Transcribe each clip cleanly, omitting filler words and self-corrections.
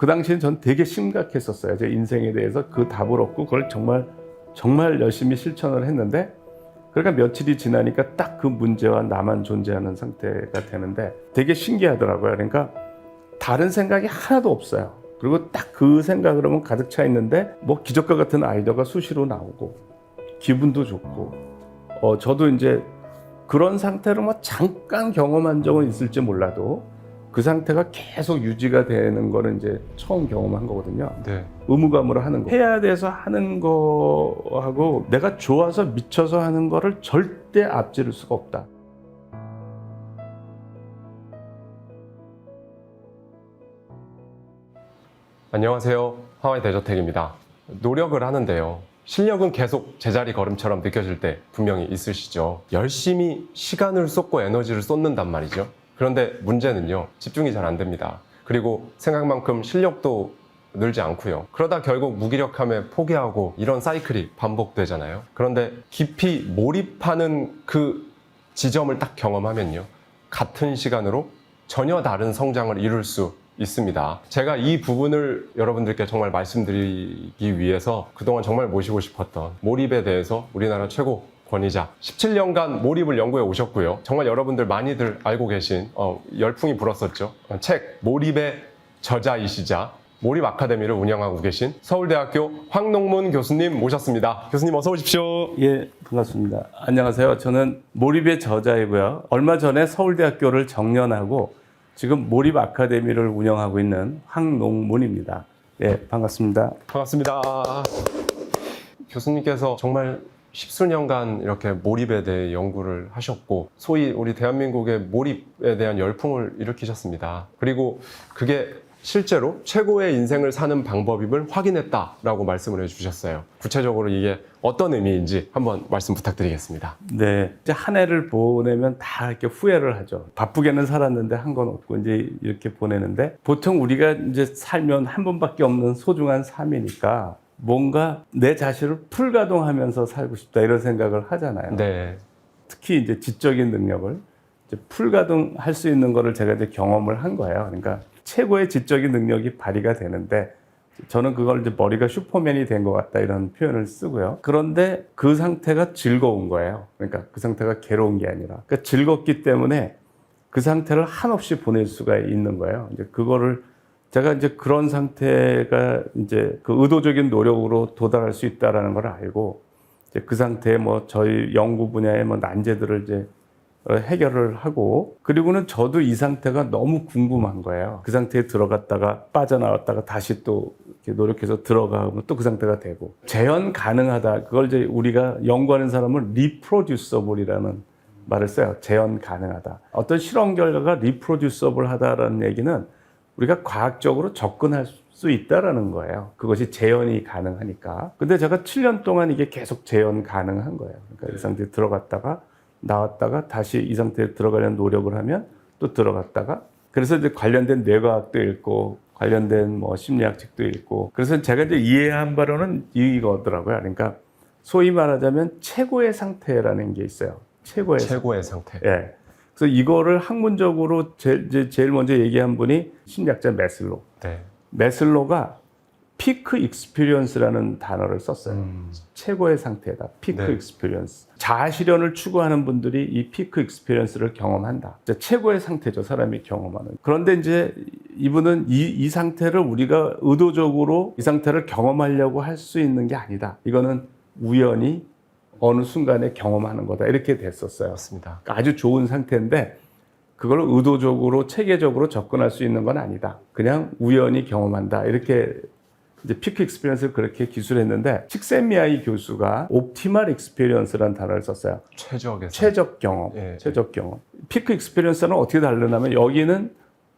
그 당시엔 전 되게 심각했었어요. 제 인생에 대해서 그 답을 얻고 그걸 정말 열심히 실천을 했는데, 그러니까 며칠이 지나니까 딱 그 문제와 나만 존재하는 상태가 되는데 되게 신기하더라고요. 그러니까 다른 생각이 하나도 없어요. 그리고 딱 그 생각으로만 가득 차 있는데 뭐 기적과 같은 아이디어가 수시로 나오고 기분도 좋고, 저도 이제 그런 상태로 뭐 잠깐 경험한 적은 있을지 몰라도 그 상태가 계속 유지가 되는 거는 이제 처음 경험한 거거든요. 네. 의무감으로 하는 거. 해야 돼서 하는 거하고 내가 좋아서 미쳐서 하는 거를 절대 앞지를 수가 없다. 안녕하세요. 하와이 대저택입니다. 노력을 하는데요. 실력은 계속 제자리 걸음처럼 느껴질 때 분명히 있으시죠. 열심히 시간을 쏟고 에너지를 쏟는단 말이죠. 그런데 문제는요, 집중이 잘 안 됩니다. 그리고 생각만큼 실력도 늘지 않고요. 그러다 결국 무기력함에 포기하고 이런 사이클이 반복되잖아요. 그런데 깊이 몰입하는 그 지점을 딱 경험하면요, 같은 시간으로 전혀 다른 성장을 이룰 수 있습니다. 제가 이 부분을 여러분들께 정말 말씀드리기 위해서 그동안 정말 모시고 싶었던 몰입에 대해서 우리나라 최고 권위자 17년간 몰입을 연구해 오셨고요. 정말 여러분들 많이들 알고 계신 열풍이 불었었죠. 책 몰입의 저자이시자 몰입 아카데미를 운영하고 계신 서울대학교 황농문 교수님 모셨습니다. 교수님 어서 오십시오. 예, 반갑습니다. 안녕하세요. 저는 몰입의 저자이고요. 얼마 전에 서울대학교를 정년하고 지금 몰입 아카데미를 운영하고 있는 황농문입니다. 예, 반갑습니다. 반갑습니다. 교수님께서 정말 십수년간 이렇게 몰입에 대해 연구를 하셨고, 소위 우리 대한민국의 몰입에 대한 열풍을 일으키셨습니다. 그리고 그게 실제로 최고의 인생을 사는 방법임을 확인했다라고 말씀을 해주셨어요. 구체적으로 이게 어떤 의미인지 한번 말씀 부탁드리겠습니다. 네, 이제 한 해를 보내면 다 이렇게 후회를 하죠. 바쁘게는 살았는데 한 건 없고 이제 이렇게 보내는데, 보통 우리가 이제 살면 한 번밖에 없는 소중한 삶이니까 뭔가 내 자신을 풀가동하면서 살고 싶다 이런 생각을 하잖아요. 네. 특히 이제 지적인 능력을 이제 풀가동할 수 있는 거를 제가 이제 경험을 한 거예요. 그러니까 최고의 지적인 능력이 발휘가 되는데, 저는 그걸 이제 머리가 슈퍼맨이 된 것 같다 이런 표현을 쓰고요. 그런데 그 상태가 즐거운 거예요. 그러니까 그 상태가 괴로운 게 아니라, 그러니까 즐겁기 때문에 그 상태를 한없이 보낼 수가 있는 거예요. 이제 그거를 제가 이제 그런 상태가 이제 그 의도적인 노력으로 도달할 수 있다라는 걸 알고, 이제 그 상태에 뭐 저희 연구 분야의 뭐 난제들을 이제 해결을 하고, 그리고는 저도 이 상태가 너무 궁금한 거예요. 그 상태에 들어갔다가 빠져나왔다가 다시 또 이렇게 노력해서 들어가면 또 그 상태가 되고, 재현 가능하다. 그걸 이제 우리가 연구하는 사람은 리프로듀서블이라는 말을 써요. 재현 가능하다. 어떤 실험 결과가 리프로듀서블 하다라는 얘기는 우리가 과학적으로 접근할 수 있다라는 거예요. 그것이 재현이 가능하니까. 근데 제가 7년 동안 이게 계속 재현 가능한 거예요. 그러니까 이 상태에 들어갔다가 나왔다가 다시 이 상태에 들어가려는 노력을 하면 또 들어갔다가, 그래서 이제 관련된 뇌과학도 읽고 관련된 뭐 심리학 책도 읽고, 그래서 제가 이제 이해한 바로는 이거더라고요. 그러니까 소위 말하자면 최고의 상태라는 게 있어요. 최고의 상태. 예. 그래서 이거를 학문적으로 제일 먼저 얘기한 분이 심리학자 매슬로. 네. 매슬로가 피크 익스피리언스라는 단어를 썼어요. 최고의 상태다. 피크 네. 익스피리언스. 자아 실현을 추구하는 분들이 이 피크 익스피리언스를 경험한다. 최고의 상태죠. 사람이 경험하는. 그런데 이제 이분은 이 상태를 우리가 의도적으로 이 상태를 경험하려고 할 수 있는 게 아니다. 이거는 우연히 어느 순간에 경험하는 거다. 이렇게 됐었어요. 맞습니다. 그러니까 아주 좋은 상태인데 그걸 의도적으로 체계적으로 접근할 수 있는 건 아니다. 그냥 우연히 경험한다. 이렇게 이제 피크 익스피리언스를 그렇게 기술했는데, 칙센미아이 교수가 옵티멀 익스피리언스라는 단어를 썼어요. 최적 경험. 예, 최적 경험. 피크 익스피리언스는 어떻게 다르냐면, 여기는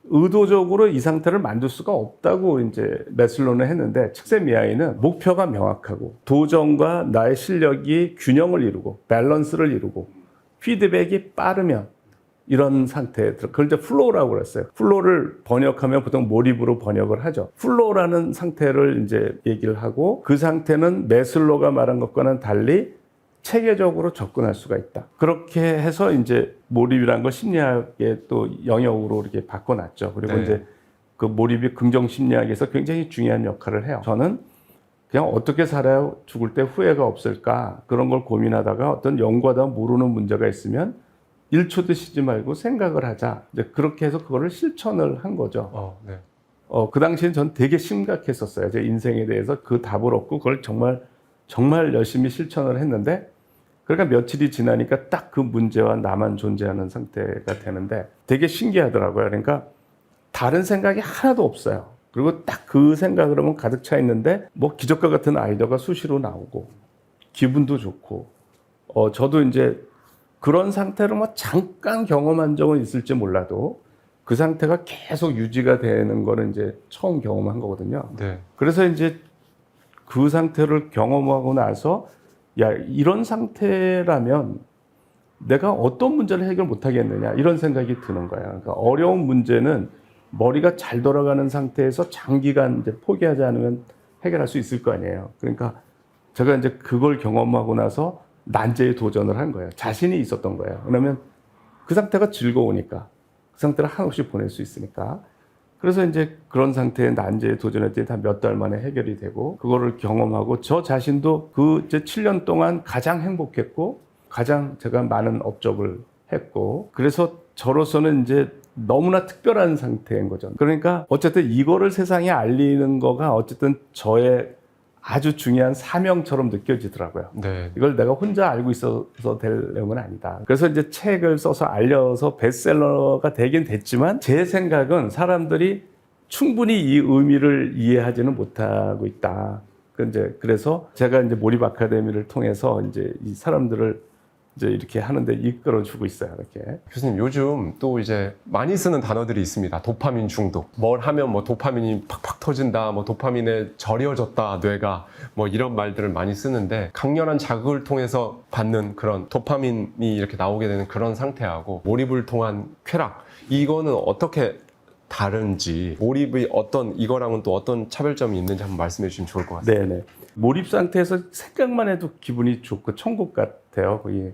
의도적으로 이 상태를 만들 수가 없다고 이제 매슬로는 했는데, 칙센미아이는 목표가 명확하고 도전과 나의 실력이 균형을 이루고 밸런스를 이루고 피드백이 빠르면 이런 상태에 그걸 이제 플로우라고 그랬어요. 플로우를 번역하면 보통 몰입으로 번역을 하죠. 플로우라는 상태를 이제 얘기를 하고, 그 상태는 매슬로가 말한 것과는 달리 체계적으로 접근할 수가 있다. 그렇게 해서 이제 몰입이라는 걸 심리학의 또 영역으로 이렇게 바꿔놨죠. 그리고 네. 이제 그 몰입이 긍정 심리학에서 굉장히 중요한 역할을 해요. 저는 그냥 어떻게 살아야 죽을 때 후회가 없을까 그런 걸 고민하다가 어떤 연구하다 모르는 문제가 있으면 1초도 쉬지 말고 생각을 하자. 이제 그렇게 해서 그거를 실천을 한 거죠. 네. 그 당시엔 전 되게 심각했었어요. 제 인생에 대해서 그 답을 얻고 그걸 정말 열심히 실천을 했는데 그러니까 며칠이 지나니까 딱 그 문제와 나만 존재하는 상태가 되는데 되게 신기하더라고요. 그러니까 다른 생각이 하나도 없어요. 그리고 딱 그 생각으로만 가득 차 있는데 뭐 기적과 같은 아이디어가 수시로 나오고 기분도 좋고 저도 이제 그런 상태를 뭐 잠깐 경험한 적은 있을지 몰라도 그 상태가 계속 유지가 되는 거는 이제 처음 경험한 거거든요. 네. 그래서 이제 그 상태를 경험하고 나서 야, 이런 상태라면 내가 어떤 문제를 해결 못 하겠느냐 이런 생각이 드는 거예요. 그러니까 어려운 문제는 머리가 잘 돌아가는 상태에서 장기간 이제 포기하지 않으면 해결할 수 있을 거 아니에요. 그러니까 제가 이제 그걸 경험하고 나서 난제에 도전을 한 거예요. 자신이 있었던 거예요. 왜냐면 그 상태가 즐거우니까. 그 상태를 한없이 보낼 수 있으니까. 그래서 이제 그런 상태의 난제에 도전했더니 다 몇 달 만에 해결이 되고 그거를 경험하고 저 자신도 그 이제 7년 동안 가장 행복했고 가장 제가 많은 업적을 했고 그래서 저로서는 이제 너무나 특별한 상태인 거죠. 그러니까 어쨌든 이거를 세상에 알리는 거가 어쨌든 저의 아주 중요한 사명처럼 느껴지더라고요. 네. 이걸 내가 혼자 알고 있어서 될 내용은 아니다. 그래서 이제 책을 써서 알려서 베스트셀러가 되긴 됐지만 제 생각은 사람들이 충분히 이 의미를 이해하지는 못하고 있다. 그래서 제가 이제 몰입 아카데미를 통해서 이제 이 사람들을 이제 이렇게 하는데 이끌어주고 있어요. 이렇게. 교수님, 요즘 또 이제 많이 쓰는 단어들이 있습니다. 도파민 중독. 뭘 하면 뭐 도파민이 팍팍 터진다, 뭐 도파민에 절여졌다, 뇌가. 뭐 이런 말들을 많이 쓰는데 강렬한 자극을 통해서 받는 그런 도파민이 이렇게 나오게 되는 그런 상태하고 몰입을 통한 쾌락. 이거는 어떻게 다른지, 몰입의 이거랑은 또 어떤 차별점이 있는지 한번 말씀해 주시면 좋을 것 같습니다. 네네. 몰입 상태에서 생각만 해도 기분이 좋고 천국 같아요. 거의.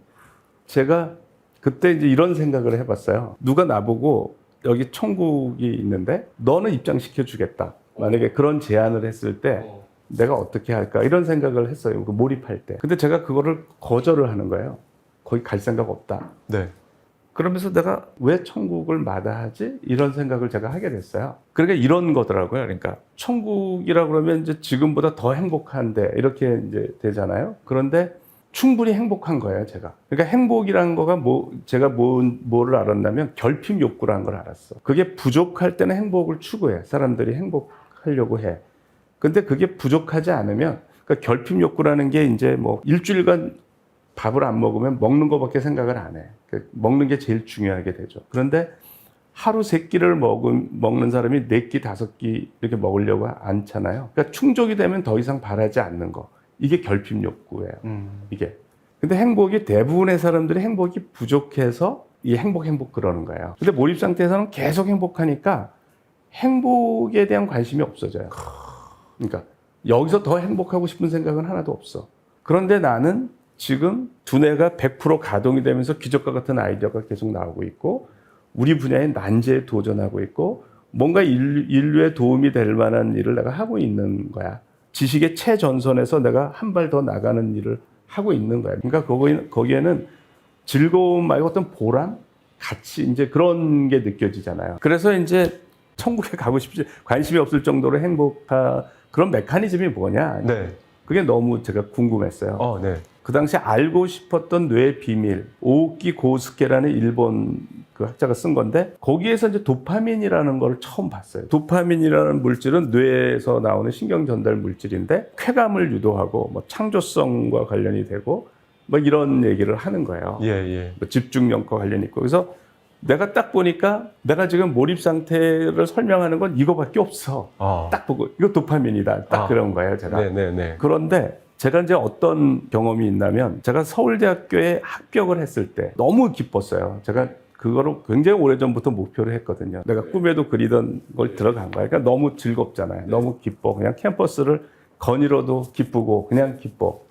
제가 그때 이제 이런 생각을 해봤어요. 누가 나보고 여기 천국이 있는데 너는 입장시켜 주겠다. 만약에 그런 제안을 했을 때 내가 어떻게 할까? 이런 생각을 했어요. 그 몰입할 때. 근데 제가 그거를 거절을 하는 거예요. 거기 갈 생각 없다. 네. 그러면서 내가 왜 천국을 마다하지? 이런 생각을 제가 하게 됐어요. 그러니까 이런 거더라고요. 그러니까 천국이라고 그러면 이제 지금보다 더 행복한데 이렇게 이제 되잖아요. 그런데 충분히 행복한 거예요, 제가. 그러니까 행복이라는 거가 제가 뭐를 알았냐면 결핍 욕구라는 걸 알았어. 그게 부족할 때는 행복을 추구해. 사람들이 행복하려고 해. 근데 그게 부족하지 않으면, 그러니까 결핍 욕구라는 게 이제 뭐 일주일간 밥을 안 먹으면 먹는 거밖에 생각을 안 해. 먹는 게 제일 중요하게 되죠. 그런데 하루 3끼를 먹는 사람이 4끼, 5끼 이렇게 먹으려고 않잖아요. 그러니까 충족이 되면 더 이상 바라지 않는 거. 이게 결핍 욕구예요. 이게. 근데 행복이 대부분의 사람들이 행복이 부족해서 이 행복 그러는 거예요. 근데 몰입 상태에서는 계속 행복하니까 행복에 대한 관심이 없어져요. 그러니까 여기서 더 행복하고 싶은 생각은 하나도 없어. 그런데 나는 지금 두뇌가 100% 가동이 되면서 기적과 같은 아이디어가 계속 나오고 있고 우리 분야의 난제에 도전하고 있고 뭔가 인류에 도움이 될 만한 일을 내가 하고 있는 거야. 지식의 최전선에서 내가 한 발 더 나가는 일을 하고 있는 거야. 그러니까 거기에는 즐거움 말고 어떤 보람, 가치 이제 그런 게 느껴지잖아요. 그래서 이제 천국에 가고 싶지 관심이 없을 정도로 행복한 그런 메커니즘이 뭐냐. 네. 그게 너무 제가 궁금했어요. 네. 그 당시 알고 싶었던 뇌의 비밀, 오오키 고우스케라는 일본 그 학자가 쓴 건데 거기에서 이제 도파민이라는 걸 처음 봤어요. 도파민이라는 물질은 뇌에서 나오는 신경 전달 물질인데 쾌감을 유도하고 뭐 창조성과 관련이 되고 뭐 이런 얘기를 하는 거예요. 예. 뭐 집중력과 관련이 있고 그래서 내가 딱 보니까 내가 지금 몰입 상태를 설명하는 건 이거밖에 없어. 딱 보고 이거 도파민이다. 딱 그런 거예요, 제가. 네. 그런데 제가 이제 어떤 경험이 있냐면 제가 서울대학교에 합격을 했을 때 너무 기뻤어요. 제가 그거를 굉장히 오래전부터 목표를 했거든요. 내가 꿈에도 그리던 걸 들어간 거예요. 그러니까 너무 즐겁잖아요. 너무 기뻐. 그냥 캠퍼스를 거닐어도 기쁘고 그냥 기뻐.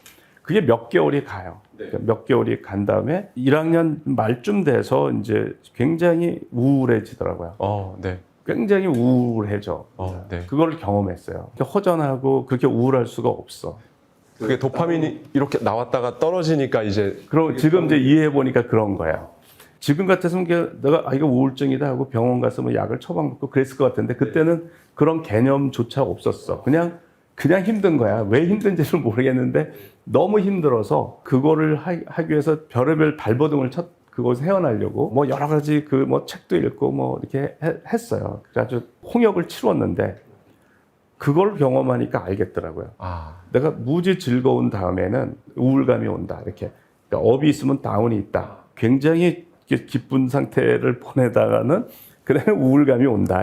그게 몇 개월이 가요. 그러니까 몇 개월이 간 다음에 1학년 말쯤 돼서 이제 굉장히 우울해지더라고요. 네. 굉장히 우울해져. 네. 그걸 경험했어요. 허전하고 그렇게 우울할 수가 없어. 그게 도파민이 이렇게 나왔다가 떨어지니까 이제 그리고 지금 이제 이해해 보니까 그런 거예요. 지금 같았으면 내가 이거 우울증이다 하고 병원 가서 뭐 약을 처방받고 그랬을 것 같은데 그때는 그런 개념조차 없었어. 그냥 힘든 거야. 왜 힘든지를 모르겠는데 너무 힘들어서 그거를 하기 위해서 별의별 발버둥을 그곳에 헤어나려고 뭐 여러 가지 뭐 책도 읽고 뭐 이렇게 했어요. 그래서 홍역을 치렀는데 그걸 경험하니까 알겠더라고요. 내가 무지 즐거운 다음에는 우울감이 온다. 이렇게 그러니까 업이 있으면 다운이 있다. 굉장히 기쁜 상태를 보내다가는 그다음에 우울감이 온다.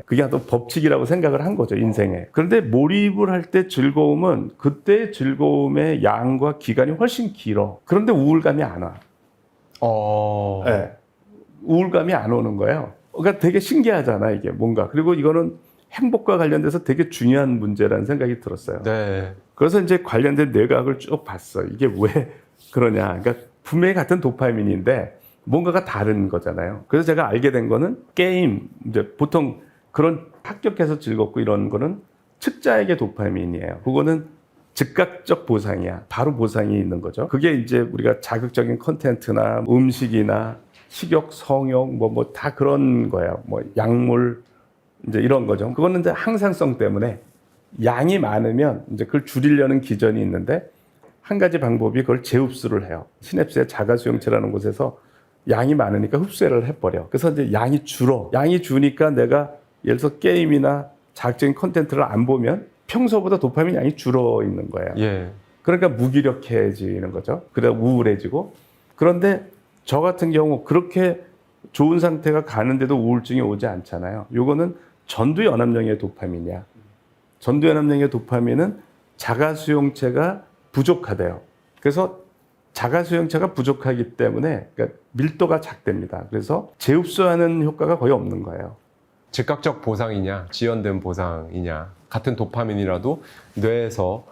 그게 또 법칙이라고 생각을 한 거죠, 인생에. 그런데 몰입을 할 때 즐거움은 그때의 즐거움의 양과 기간이 훨씬 길어. 그런데 우울감이 안 와. 네. 우울감이 안 오는 거예요. 그러니까 되게 신기하잖아, 이게 뭔가. 그리고 이거는 행복과 관련돼서 되게 중요한 문제라는 생각이 들었어요. 네. 그래서 이제 관련된 뇌과학을 쭉 봤어. 이게 왜 그러냐. 그러니까 분명히 같은 도파민인데 뭔가가 다른 거잖아요. 그래서 제가 알게 된 거는 게임, 이제 보통 그런 합격해서 즐겁고 이런 거는 측자액의 도파민이에요. 그거는 즉각적 보상이야. 바로 보상이 있는 거죠. 그게 이제 우리가 자극적인 콘텐츠나 음식이나 식욕, 성욕, 뭐 다 그런 거예요. 뭐 약물, 이제 이런 거죠. 그거는 이제 항상성 때문에 양이 많으면 이제 그걸 줄이려는 기전이 있는데 한 가지 방법이 그걸 재흡수를 해요. 시냅스의 자가수용체라는 곳에서 양이 많으니까 흡수를 해버려. 그래서 이제 양이 줄어. 양이 주니까 내가 예를 들어서 게임이나 자극적인 콘텐츠를 안 보면 평소보다 도파민 양이 줄어 있는 거예요. 예. 그러니까 무기력해지는 거죠. 그다음 우울해지고. 그런데 저 같은 경우 그렇게 좋은 상태가 가는데도 우울증이 오지 않잖아요. 요거는 전두연합령의 도파민이야. 전두연합령의 도파민은 자가수용체가 부족하대요. 그래서 자가수용체가 부족하기 때문에 그러니까 밀도가 작답니다. 그래서 재흡수하는 효과가 거의 없는 거예요. 즉각적 보상이냐 지연된 보상이냐 같은 도파민이라도 뇌에서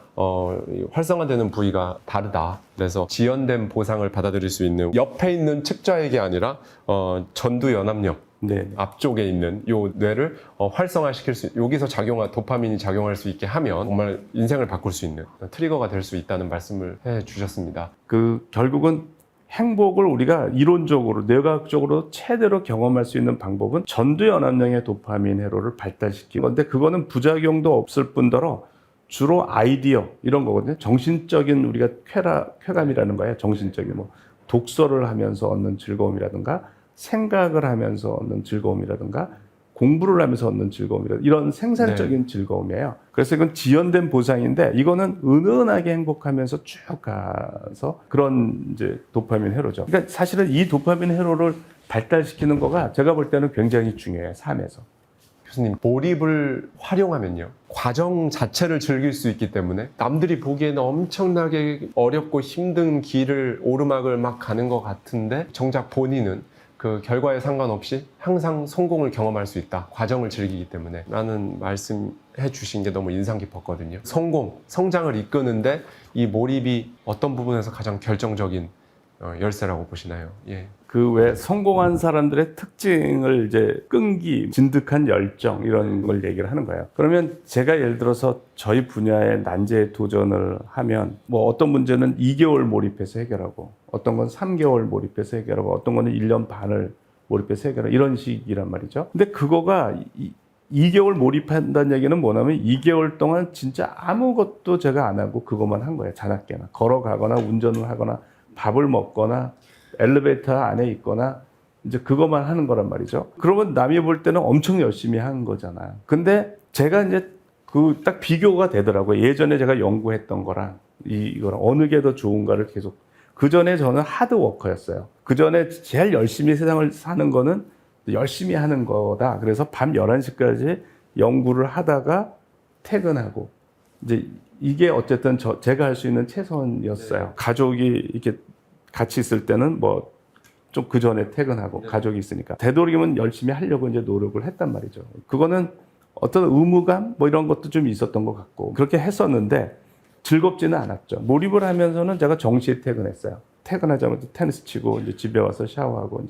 활성화되는 부위가 다르다. 그래서 지연된 보상을 받아들일 수 있는 옆에 있는 측자액이 아니라 전두연합력 네. 앞쪽에 있는 요 뇌를 활성화시킬 수 여기서 도파민이 작용할 수 있게 하면 정말 인생을 바꿀 수 있는 트리거가 될 수 있다는 말씀을 해주셨습니다. 결국은 행복을 우리가 이론적으로 뇌과학적으로 최대로 경험할 수 있는 방법은 전두연합령의 도파민 회로를 발달시키는 건데 그거는 부작용도 없을 뿐더러 주로 아이디어 이런 거거든요. 정신적인 우리가 쾌감이라는 거예요. 정신적인 뭐 독서를 하면서 얻는 즐거움이라든가 생각을 하면서 얻는 즐거움이라든가 공부를 하면서 얻는 즐거움이라든가 이런 생산적인 즐거움이에요. 그래서 이건 지연된 보상인데 이거는 은은하게 행복하면서 쭉 가서 그런 이제 도파민 회로죠. 그러니까 사실은 이 도파민 회로를 발달시키는 거가 제가 볼 때는 굉장히 중요해요. 삶에서. 교수님, 몰입을 활용하면요. 과정 자체를 즐길 수 있기 때문에 남들이 보기에는 엄청나게 어렵고 힘든 길을 오르막을 막 가는 것 같은데 정작 본인은 그 결과에 상관없이 항상 성공을 경험할 수 있다. 과정을 즐기기 때문에 라는 말씀해 주신 게 너무 인상 깊었거든요. 성장을 이끄는데 이 몰입이 어떤 부분에서 가장 결정적인 열쇠라고 보시나요? 예. 왜 성공한 사람들의 특징을 이제 끈기, 진득한 열정 이런 걸 얘기를 하는 거예요. 그러면 제가 예를 들어서 저희 분야에 난제에 도전을 하면 뭐 어떤 문제는 2개월 몰입해서 해결하고 어떤 건 3개월 몰입해서 해결하고 어떤 거는 1년 반을 몰입해서 해결하고 이런 식이란 말이죠. 근데 그거가 2개월 몰입한다는 얘기는 뭐냐면 2개월 동안 진짜 아무것도 제가 안 하고 그것만 한 거예요. 자나깨나 걸어가거나 운전을 하거나 밥을 먹거나 엘리베이터 안에 있거나 이제 그것만 하는 거란 말이죠. 그러면 남이 볼 때는 엄청 열심히 한 거잖아요. 근데 제가 이제 딱 비교가 되더라고요. 예전에 제가 연구했던 거랑 이거랑 어느 게 더 좋은가를 계속. 그 전에 저는 하드워커였어요. 그 전에 제일 열심히 세상을 사는 거는 열심히 하는 거다. 그래서 밤 11시까지 연구를 하다가 퇴근하고 이제 이게 어쨌든 제가 할 수 있는 최선이었어요. 가족이 이렇게 같이 있을 때는 뭐 좀 그 전에 퇴근하고 가족이 있으니까 되도록이면 열심히 하려고 이제 노력을 했단 말이죠. 그거는 어떤 의무감 뭐 이런 것도 좀 있었던 것 같고 그렇게 했었는데 즐겁지는 않았죠. 몰입을 하면서는 제가 정시에 퇴근했어요. 퇴근하자마자 테니스 치고 이제 집에 와서 샤워하고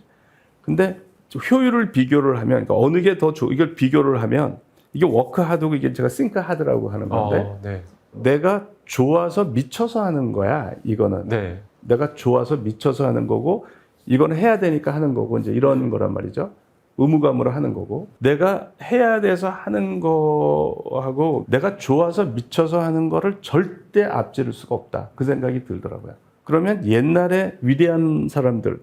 근데 효율을 비교를 하면 그러니까 어느 게 더 이걸 비교를 하면 이게 워크 하드고 이게 제가 싱크 하드라고 하는 건데 네. 내가 좋아서 미쳐서 하는 거야. 이거는 네. 내가 좋아서 미쳐서 하는 거고 이건 해야 되니까 하는 거고 이제 이런 거란 말이죠. 의무감으로 하는 거고 내가 해야 돼서 하는 거하고 내가 좋아서 미쳐서 하는 거를 절대 앞지를 수가 없다. 그 생각이 들더라고요. 그러면 옛날에 위대한 사람들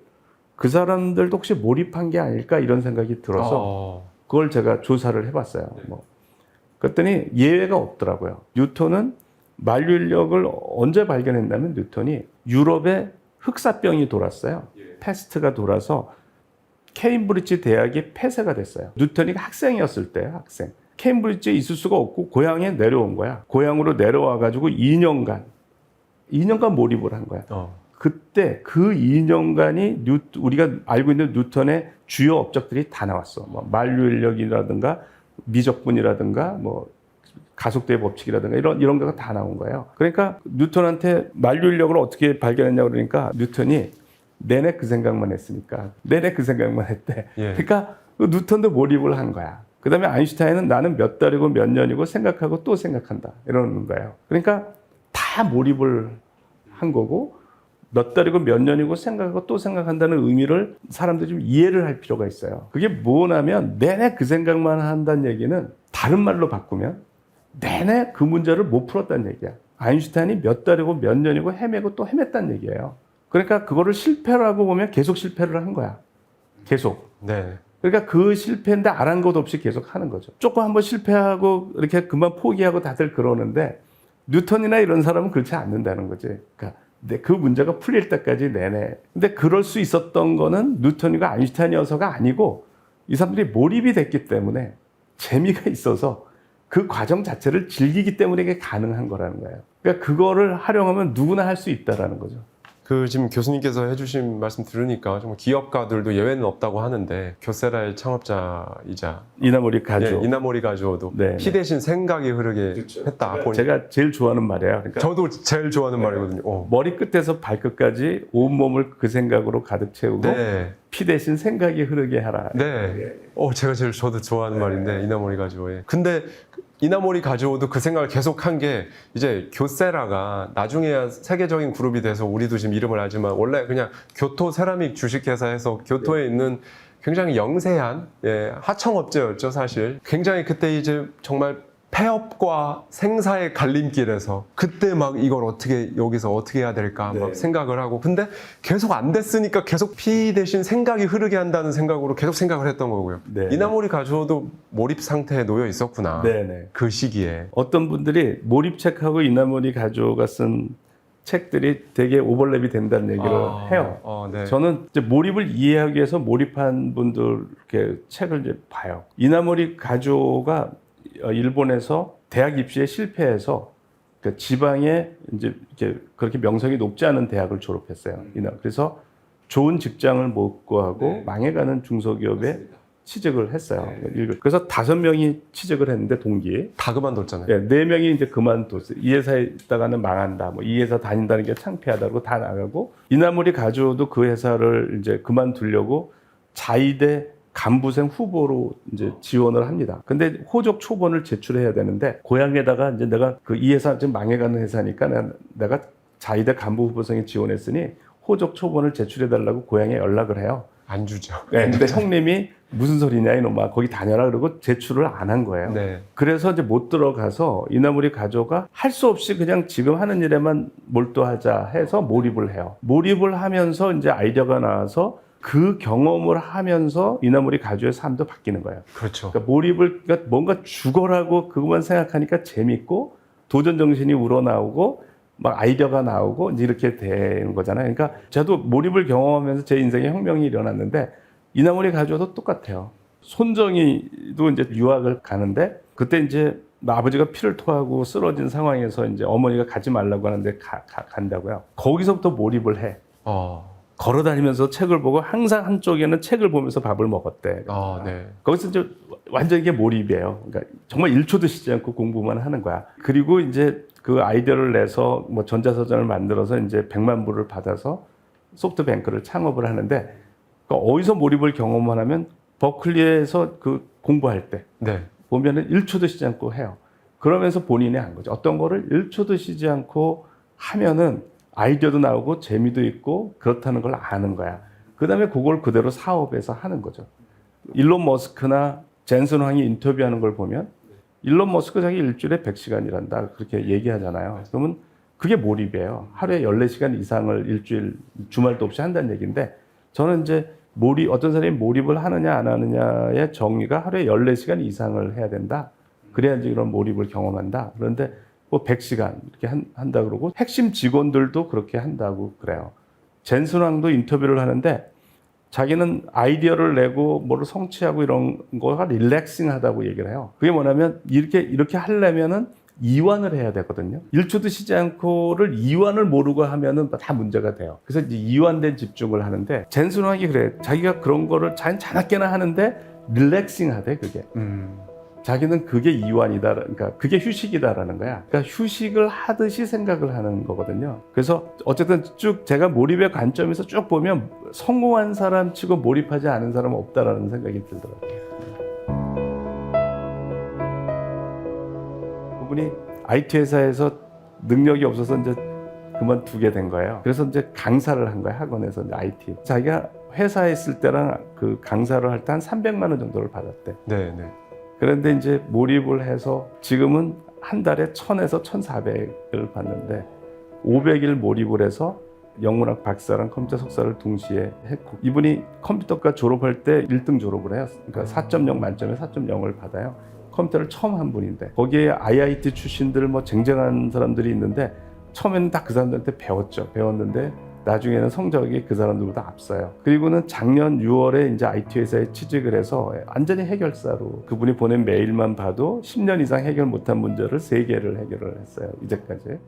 그 사람들도 혹시 몰입한 게 아닐까 이런 생각이 들어서 그걸 제가 조사를 해봤어요. 뭐. 그랬더니 예외가 없더라고요. 뉴턴은 만류인력을 언제 발견했냐면 뉴턴이 유럽에 흑사병이 돌았어요. 패스트가 돌아서 케임브리지 대학이 폐쇄가 됐어요. 뉴턴이 학생이었을 때 학생. 케임브리지에 있을 수가 없고 고향에 내려온 거야. 고향으로 내려와가지고 2년간 몰입을 한 거야. 그때 그 2년간이 우리가 알고 있는 뉴턴의 주요 업적들이 다 나왔어. 뭐 만류인력이라든가 미적분이라든가 뭐 가속도의 법칙이라든가 이런 거가 다 나온 거예요. 그러니까 뉴턴한테 만류인력을 어떻게 발견했냐고 그러니까 뉴턴이 내내 그 생각만 했으니까 내내 그 생각만 했대. 그러니까 뉴턴도 몰입을 한 거야. 그 다음에 아인슈타인은 나는 몇 달이고 몇 년이고 생각하고 또 생각한다 이러는 거예요. 그러니까 다 몰입을 한 거고 몇 달이고 몇 년이고 생각하고 또 생각한다는 의미를 사람들이 좀 이해를 할 필요가 있어요. 그게 뭐냐면 내내 그 생각만 한다는 얘기는 다른 말로 바꾸면 내내 그 문제를 못 풀었다는 얘기야. 아인슈타인이 몇 달이고 몇 년이고 헤매고 또 헤맸다는 얘기예요. 그러니까 그거를 실패라고 보면 계속 실패를 한 거야. 계속. 네. 그러니까 그 실패인데 아랑곳 없이 계속 하는 거죠. 조금 한번 실패하고 이렇게 그만 포기하고 다들 그러는데 뉴턴이나 이런 사람은 그렇지 않는다는 거지. 그러니까 그 문제가 풀릴 때까지 내내. 근데 그럴 수 있었던 거는 뉴턴이가 아인슈타인이어서가 아니고 이 사람들이 몰입이 됐기 때문에 재미가 있어서 그 과정 자체를 즐기기 때문에 이게 가능한 거라는 거예요. 그러니까 그거를 활용하면 누구나 할 수 있다라는 거죠. 지금 교수님께서 해주신 말씀 들으니까 정말 기업가들도 예외는 없다고 하는데 교세라의 창업자이자 이나모리 가조. 이나모리 가조도 네, 피 대신 생각이 흐르게 했다. 제가 제일 좋아하는 말이에요. 그러니까 저도 제일 좋아하는 말이거든요. 머리 끝에서 발끝까지 온 몸을 그 생각으로 가득 채우고 피 대신 생각이 흐르게 하라. 제가 저도 좋아하는 말인데 이나모리 가조의. 근데 이나모리 가조도 그 생각을 계속 한 게 이제 교세라가 나중에야 세계적인 그룹이 돼서 우리도 지금 이름을 알지만 원래 그냥 교토 세라믹 주식회사에서 교토에 있는 굉장히 영세한 하청업체였죠 사실. 굉장히 그때 이제 정말 폐업과 생사의 갈림길에서 그때 막 이걸 여기서 어떻게 해야 될까 막 생각을 하고 근데 계속 안 됐으니까 계속 피 대신 생각이 흐르게 한다는 생각으로 계속 생각을 했던 거고요. 이나모리 가조도 몰입 상태에 놓여 있었구나. 그 시기에. 어떤 분들이 몰입책하고 이나모리 가조가 쓴 책들이 되게 오버랩이 된다는 얘기를 해요. 저는 이제 몰입을 이해하기 위해서 몰입한 분들 이렇게 책을 이제 봐요. 이나모리 가조가 일본에서 대학 입시에 실패해서 그러니까 지방에 이제 이렇게 그렇게 명성이 높지 않은 대학을 졸업했어요. 그래서 좋은 직장을 못 구하고 망해가는 중소기업에 취직을 했어요. 그래서 5명이 취직을 했는데 동기에 다 그만뒀잖아요. 4명이 이제 그만뒀어요. 이 회사에 있다가는 망한다. 뭐 이 회사 다닌다는 게 창피하다고 다 나가고 이나모리 가조도 그 회사를 이제 그만두려고 자위대 간부생 후보로 이제 지원을 합니다. 근데 호적 초본을 제출해야 되는데 고향에다가 이제 내가 이 회사 지금 망해가는 회사니까 내가 자위대 간부 후보생에 지원했으니 호적 초본을 제출해달라고 고향에 연락을 해요. 안 주죠. 근데 형님이 무슨 소리냐 이놈아 거기 다녀라 그러고 제출을 안 한 거예요. 그래서 이제 못 들어가서 이나모리 가조가 할 수 없이 그냥 지금 하는 일에만 몰두하자 해서 몰입을 해요. 몰입을 하면서 이제 아이디어가 나와서 그 경험을 하면서 이나모리 가조의 삶도 바뀌는 거예요. 그렇죠. 그러니까 그러니까 뭔가 죽어라고 그것만 생각하니까 재밌고 도전 정신이 우러나오고 막 아이디어가 나오고 이제 이렇게 되는 거잖아요. 그러니까 저도 몰입을 경험하면서 제 인생에 혁명이 일어났는데 이나모리 가조도 똑같아요. 손정희도 이제 유학을 가는데 그때 이제 아버지가 피를 토하고 쓰러진 상황에서 이제 어머니가 가지 말라고 하는데 간다고요. 거기서부터 몰입을 해. 걸어 다니면서 책을 보고 항상 한쪽에는 책을 보면서 밥을 먹었대. 거기서 이제 완전 이게 몰입이에요. 그러니까 정말 1초도 쉬지 않고 공부만 하는 거야. 그리고 이제 그 아이디어를 내서 뭐 전자서점을 만들어서 이제 100만 불을 받아서 소프트뱅크를 창업을 하는데 그러니까 어디서 몰입을 경험하냐면 버클리에서 그 공부할 때 네. 보면은 1초도 쉬지 않고 해요. 그러면서 본인이 한 거죠. 어떤 거를 1초도 쉬지 않고 하면은 아이디어도 나오고 재미도 있고 그렇다는 걸 아는 거야. 그 다음에 그걸 그대로 사업에서 하는 거죠. 일론 머스크나 젠슨 황이 인터뷰하는 걸 보면 일론 머스크 자기 일주일에 100시간 일한다 그렇게 얘기하잖아요. 그러면 그게 몰입이에요. 하루에 14시간 이상을 일주일 주말도 없이 한다는 얘기인데 저는 이제 어떤 사람이 몰입을 하느냐 안 하느냐의 정의가 하루에 14시간 이상을 해야 된다. 그래야지 그런 몰입을 경험한다. 그런데 뭐 100시간 이렇게 한다 그러고 핵심 직원들도 그렇게 한다고 그래요. 젠슨 황도 인터뷰를 하는데 자기는 아이디어를 내고 뭐를 성취하고 이런 거가 릴렉싱하다고 얘기를 해요. 그게 뭐냐면 이렇게 하려면은 이완을 해야 되거든요. 1초도 쉬지 않고를 이완을 모르고 하면은 다 문제가 돼요. 그래서 이제 이완된 집중을 하는데 젠슨 황이 그래. 자기가 그런 거를 자나깨나 하는데 릴렉싱하대 그게. 자기는 그게 이완이다. 그러니까 그게 휴식이다라는 거야. 그러니까 휴식을 하듯이 생각을 하는 거거든요. 그래서 어쨌든 쭉 제가 몰입의 관점에서 쭉 보면 성공한 사람 치고 몰입하지 않은 사람은 없다라는 생각이 들더라고요. 그분이 IT 회사에서 능력이 없어서 이제 그만두게 된 거예요. 그래서 이제 강사를 한 거예요. 학원에서 이제 IT. 자기가 회사에 있을 때랑 그 강사를 할 때 한 300만 원 정도를 받았대. 네, 네. 그런데 이제 몰입을 해서 지금은 한 달에 1000에서 1400을 받는데 500일 몰입을 해서 영문학 박사랑 컴퓨터 석사를 동시에 했고 이분이 컴퓨터과 졸업할 때 1등 졸업을 해요. 그러니까 4.0 만점에 4.0을 받아요. 컴퓨터를 처음 한 분인데 거기에 IIT 출신들 뭐 쟁쟁한 사람들이 있는데 처음에는 딱 그 사람들한테 배웠는데 나중에는 성적이 그 사람들보다 앞서요. 그리고는 작년 6월에 이제 IT 회사에 취직을 해서 완전히 해결사로 그분이 보낸 메일만 봐도 10년 이상 해결 못한 문제를 3개를 해결을 했어요. 이제까지.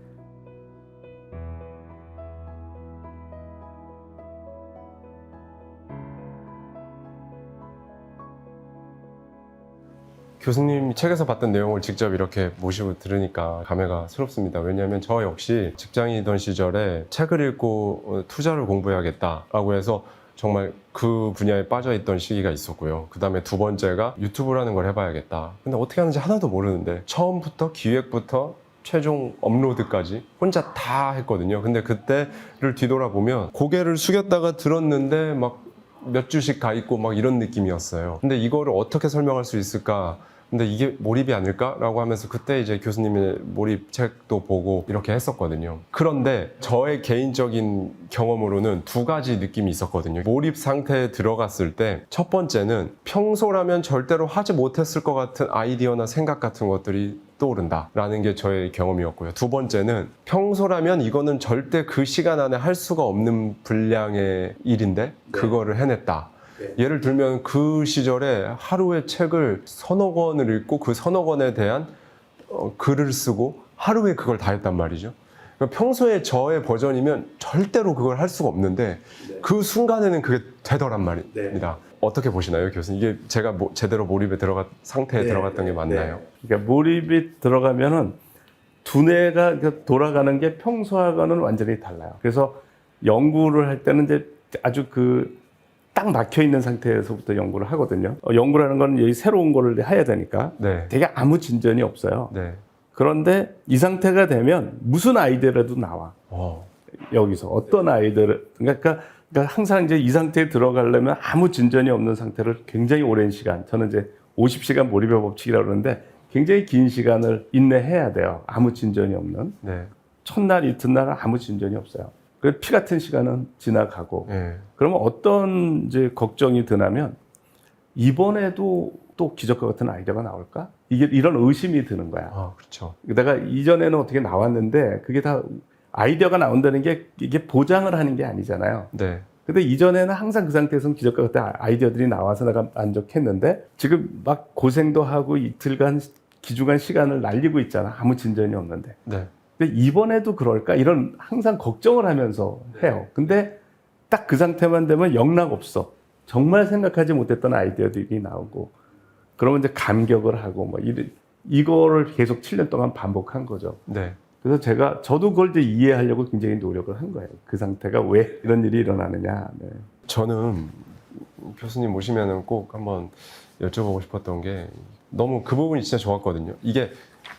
교수님이 책에서 봤던 내용을 직접 이렇게 모시고 들으니까 감회가 새롭습니다. 왜냐하면 저 역시 직장인이던 시절에 책을 읽고 투자를 공부해야겠다라고 해서 정말 그 분야에 빠져 있던 시기가 있었고요. 그 다음에 두 번째가 유튜브라는 걸 해봐야겠다. 근데 어떻게 하는지 하나도 모르는데 처음부터 기획부터 최종 업로드까지 혼자 다 했거든요. 근데 그때를 뒤돌아보면 고개를 숙였다가 들었는데 막 몇 주씩 가 있고 막 이런 느낌이었어요. 근데 이거를 어떻게 설명할 수 있을까? 근데 이게 몰입이 아닐까라고 하면서 그때 이제 교수님의 몰입 책도 보고 이렇게 했었거든요. 그런데 저의 개인적인 경험으로는 두 가지 느낌이 있었거든요. 몰입 상태에 들어갔을 때 첫 번째는 평소라면 절대로 하지 못했을 것 같은 아이디어나 생각 같은 것들이 떠오른다라는 게 저의 경험이었고요. 두 번째는 평소라면 이거는 절대 그 시간 안에 할 수가 없는 분량의 일인데 그거를 해냈다. 예를 들면 그 시절에 하루에 책을 서너 권을 읽고 그 서너 권에 대한 글을 쓰고 하루에 그걸 다 했단 말이죠. 그러니까 평소에 저의 버전이면 절대로 그걸 할 수가 없는데 그 순간에는 그게 되더란 말입니다. 어떻게 보시나요, 교수님? 이게 제가 제대로 몰입에 상태에 들어갔던 게 맞나요? 그러니까 몰입이 들어가면은 두뇌가 돌아가는 게 평소하고는 완전히 달라요. 그래서 연구를 할 때는 이제 아주 딱 막혀 있는 상태에서부터 연구를 하거든요. 연구라는 건 여기 새로운 거를 해야 되니까 되게 아무 진전이 없어요. 그런데 이 상태가 되면 무슨 아이디어라도 나와. 여기서 어떤 아이디어를 그러니까 항상 이제 이 상태에 들어가려면 아무 진전이 없는 상태를 굉장히 오랜 시간, 저는 이제 50시간 몰입의 법칙이라고 그러는데 굉장히 긴 시간을 인내해야 돼요. 아무 진전이 없는. 첫날, 이튿날은 아무 진전이 없어요. 그 피 같은 시간은 지나가고. 그러면 어떤 이제 걱정이 드냐면 이번에도 또 기적과 같은 아이디어가 나올까? 이런 의심이 드는 거야. 그렇죠. 내가 이전에는 어떻게 나왔는데 그게 다 아이디어가 나온다는 게 이게 보장을 하는 게 아니잖아요. 근데 이전에는 항상 그 상태에서는 기적과 같은 아이디어들이 나와서 내가 만족했는데 지금 막 고생도 하고 이틀간 기중한 시간을 날리고 있잖아. 아무 진전이 없는데. 근데 이번에도 그럴까? 이런 항상 걱정을 하면서 해요. 근데 딱 그 상태만 되면 영락 없어. 정말 생각하지 못했던 아이디어들이 나오고 그러면 이제 감격을 하고 뭐 이거를 계속 7년 동안 반복한 거죠. 그래서 저도 그걸 이제 이해하려고 굉장히 노력을 한 거예요. 그 상태가 왜 이런 일이 일어나느냐. 저는 교수님 모시면은 꼭 한번 여쭤보고 싶었던 게 너무 그 부분이 진짜 좋았거든요. 이게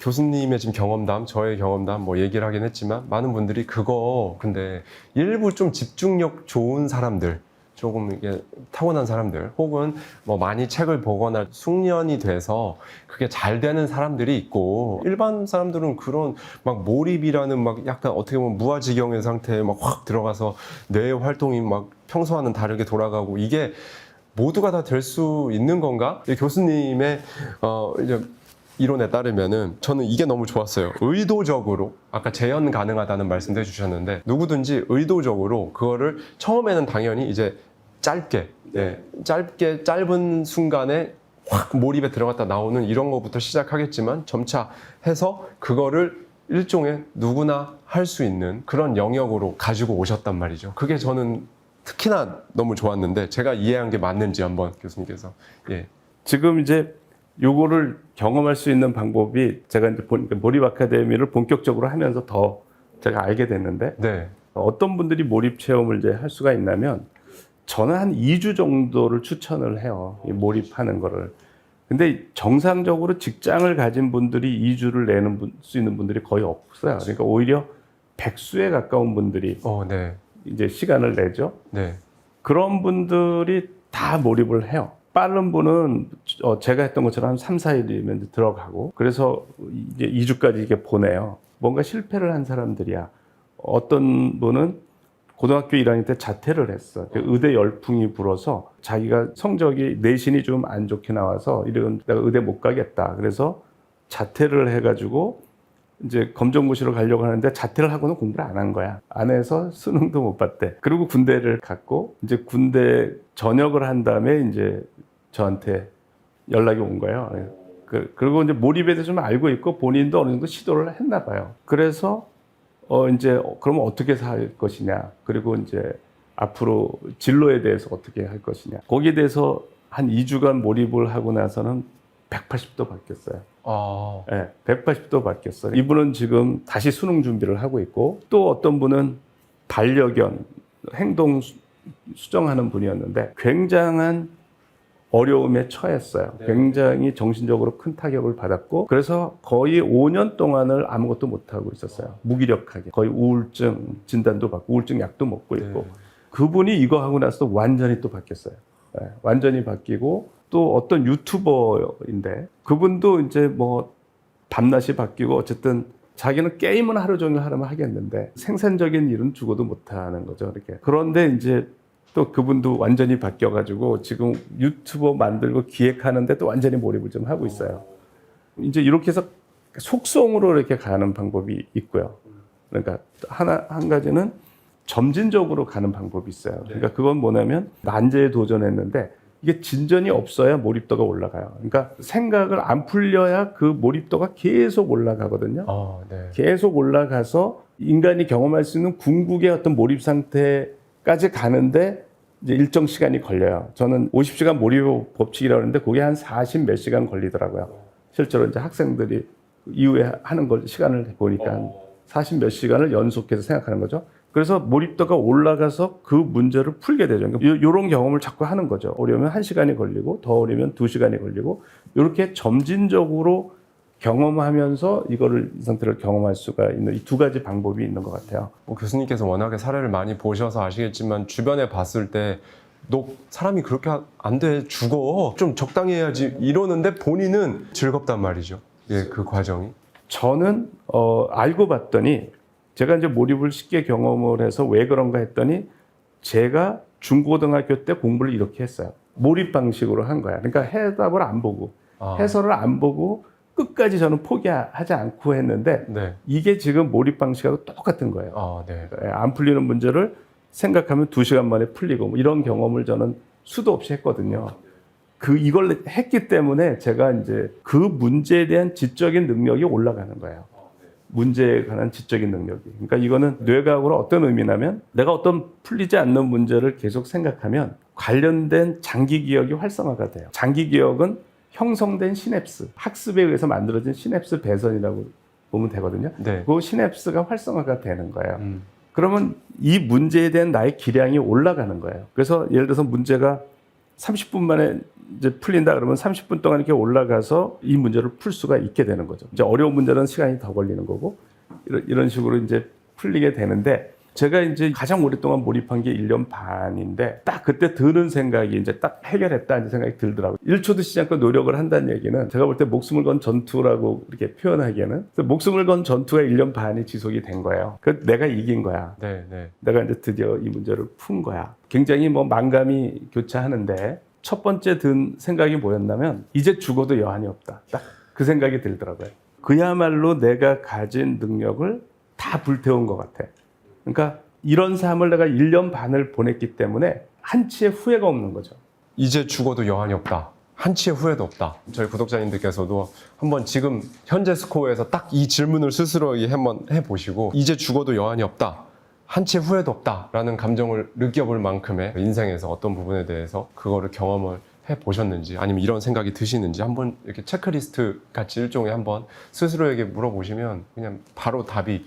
교수님의 지금 경험담, 저의 경험담 뭐 얘기를 하긴 했지만 많은 분들이 그거 근데 일부 좀 집중력 좋은 사람들 조금 이게 타고난 사람들 혹은 뭐 많이 책을 보거나 숙련이 돼서 그게 잘 되는 사람들이 있고 일반 사람들은 그런 막 몰입이라는 막 약간 어떻게 보면 무아지경의 상태에 막 확 들어가서 뇌의 활동이 막 평소와는 다르게 돌아가고 이게 모두가 다 될 수 있는 건가? 교수님의 이제 이론에 따르면은 저는 이게 너무 좋았어요. 의도적으로 아까 재현 가능하다는 말씀도 해주셨는데 누구든지 의도적으로 그거를 처음에는 당연히 이제 짧게 짧은 순간에 확 몰입에 들어갔다 나오는 이런 거부터 시작하겠지만 점차 해서 그거를 일종의 누구나 할 수 있는 그런 영역으로 가지고 오셨단 말이죠. 그게 저는 특히나 너무 좋았는데 제가 이해한 게 맞는지 한번 교수님께서 지금 이제 요거를 경험할 수 있는 방법이 제가 이제 몰입 아카데미를 본격적으로 하면서 더 제가 알게 됐는데 네. 어떤 분들이 몰입 체험을 이제 할 수가 있냐면 저는 한 2주 정도를 추천을 해요. 이 몰입하는 거를. 근데 정상적으로 직장을 가진 분들이 2주를 내는 수 있는 분들이 거의 없어요. 그러니까 오히려 백수에 가까운 분들이 네. 이제 시간을 내죠. 네. 그런 분들이 다 몰입을 해요. 빠른 분은 제가 했던 것처럼 한 3, 4일이면 들어가고 그래서 이제 2주까지 이렇게 보내요. 뭔가 실패를 한 사람들이야. 어떤 분은 고등학교 1학년 때 자퇴를 했어. 의대 열풍이 불어서 자기가 성적이 내신이 좀 안 좋게 나와서 이런 내가 의대 못 가겠다. 그래서 자퇴를 해가지고 이제 검정고시로 가려고 하는데 자퇴를 하고는 공부를 안 한 거야. 안 해서 수능도 못 봤대. 그리고 군대를 갔고 이제 군대 전역을 한 다음에 이제 저한테 연락이 온 거예요. 그리고 이제 몰입에 대해서 좀 알고 있고 본인도 어느 정도 시도를 했나 봐요. 그래서 이제 그러면 어떻게 살 것이냐. 그리고 이제 앞으로 진로에 대해서 어떻게 할 것이냐. 거기에 대해서 한 2주간 몰입을 하고 나서는 180도 바뀌었어요. 네, 180도 바뀌었어요. 이분은 지금 다시 수능 준비를 하고 있고 또 어떤 분은 반려견 행동 수정하는 분이었는데 굉장한 어려움에 처했어요. 네. 굉장히 정신적으로 큰 타격을 받았고 그래서 거의 5년 동안을 아무것도 못하고 있었어요. 무기력하게. 거의 우울증 진단도 받고 우울증 약도 먹고 있고 그분이 이거 하고 나서 완전히 또 바뀌었어요. 네, 완전히 바뀌고 또 어떤 유튜버인데 그분도 이제 뭐 밤낮이 바뀌고 어쨌든 자기는 게임은 하루 종일 하려면 하겠는데 생산적인 일은 죽어도 못하는 거죠. 이렇게. 그런데 이제 또 그분도 완전히 바뀌어가지고 지금 유튜버 만들고 기획하는데 또 완전히 몰입을 좀 하고 있어요. 이제 이렇게 해서 속성으로 이렇게 가는 방법이 있고요. 그러니까 한 가지는 점진적으로 가는 방법이 있어요. 그러니까 그건 뭐냐면 난제에 도전했는데 이게 진전이 없어야 몰입도가 올라가요. 그러니까 생각을 안 풀려야 그 몰입도가 계속 올라가거든요. 계속 올라가서 인간이 경험할 수 있는 궁극의 어떤 몰입 상태까지 가는데 이제 일정 시간이 걸려요. 저는 50시간 몰입 법칙이라고 하는데 그게 한 40 몇 시간 걸리더라고요. 실제로 이제 학생들이 이후에 하는 걸 시간을 보니까 40 몇 시간을 연속해서 생각하는 거죠. 그래서 몰입도가 올라가서 그 문제를 풀게 되죠. 이런 경험을 자꾸 하는 거죠. 어려우면 1시간이 걸리고 더 어려우면 2시간이 걸리고 이렇게 점진적으로 경험하면서 이 상태를 경험할 수가 있는 이 두 가지 방법이 있는 것 같아요. 교수님께서 워낙에 사례를 많이 보셔서 아시겠지만 주변에 봤을 때 너 사람이 그렇게 안 돼 죽어 좀 적당히 해야지 이러는데 본인은 즐겁단 말이죠. 그 과정이. 저는 알고 봤더니 제가 이제 몰입을 쉽게 경험을 해서 왜 그런가 했더니 제가 중고등학교 때 공부를 이렇게 했어요. 몰입 방식으로 한 거야. 그러니까 해답을 안 보고 해설을 안 보고 끝까지 저는 포기하지 않고 했는데 이게 지금 몰입 방식하고 똑같은 거예요. 안 풀리는 문제를 생각하면 2시간 만에 풀리고 뭐 이런 경험을 저는 수도 없이 했거든요. 이걸 했기 때문에 제가 이제 그 문제에 대한 지적인 능력이 올라가는 거예요. 문제에 관한 지적인 능력이. 그러니까 이거는 뇌과학으로 어떤 의미냐면 내가 어떤 풀리지 않는 문제를 계속 생각하면 관련된 장기 기억이 활성화가 돼요. 장기 기억은 형성된 시냅스, 학습에 의해서 만들어진 시냅스 배선이라고 보면 되거든요. 그 시냅스가 활성화가 되는 거예요. 그러면 이 문제에 대한 나의 기량이 올라가는 거예요. 그래서 예를 들어서 문제가 30분 만에 이제 풀린다 그러면 30분 동안 이렇게 올라가서 이 문제를 풀 수가 있게 되는 거죠. 이제 어려운 문제는 시간이 더 걸리는 거고 이런 식으로 이제 풀리게 되는데 제가 이제 가장 오랫동안 몰입한 게 1년 반인데 딱 그때 드는 생각이 이제 딱 해결했다 이제 생각이 들더라고요. 1초도 쉬지 않고 노력을 한다는 얘기는 제가 볼 때 목숨을 건 전투라고 이렇게 표현하기에는 목숨을 건 전투가 1년 반이 지속이 된 거예요. 그 내가 이긴 거야. 네, 네. 내가 이제 드디어 이 문제를 푼 거야. 굉장히 뭐 만감이 교차하는데 첫 번째 든 생각이 뭐였냐면 이제 죽어도 여한이 없다. 딱 그 생각이 들더라고요. 그야말로 내가 가진 능력을 다 불태운 것 같아. 그러니까 이런 삶을 내가 1년 반을 보냈기 때문에 한치의 후회가 없는 거죠. 이제 죽어도 여한이 없다. 한치의 후회도 없다. 저희 구독자님들께서도 한번 지금 현재 스코어에서 딱 이 질문을 스스로 한번 해보시고 이제 죽어도 여한이 없다. 한치의 후회도 없다라는 감정을 느껴볼 만큼의 인생에서 어떤 부분에 대해서 그거를 경험을 해보셨는지 아니면 이런 생각이 드시는지 한번 이렇게 체크리스트 같이 일종의 한번 스스로에게 물어보시면 그냥 바로 답이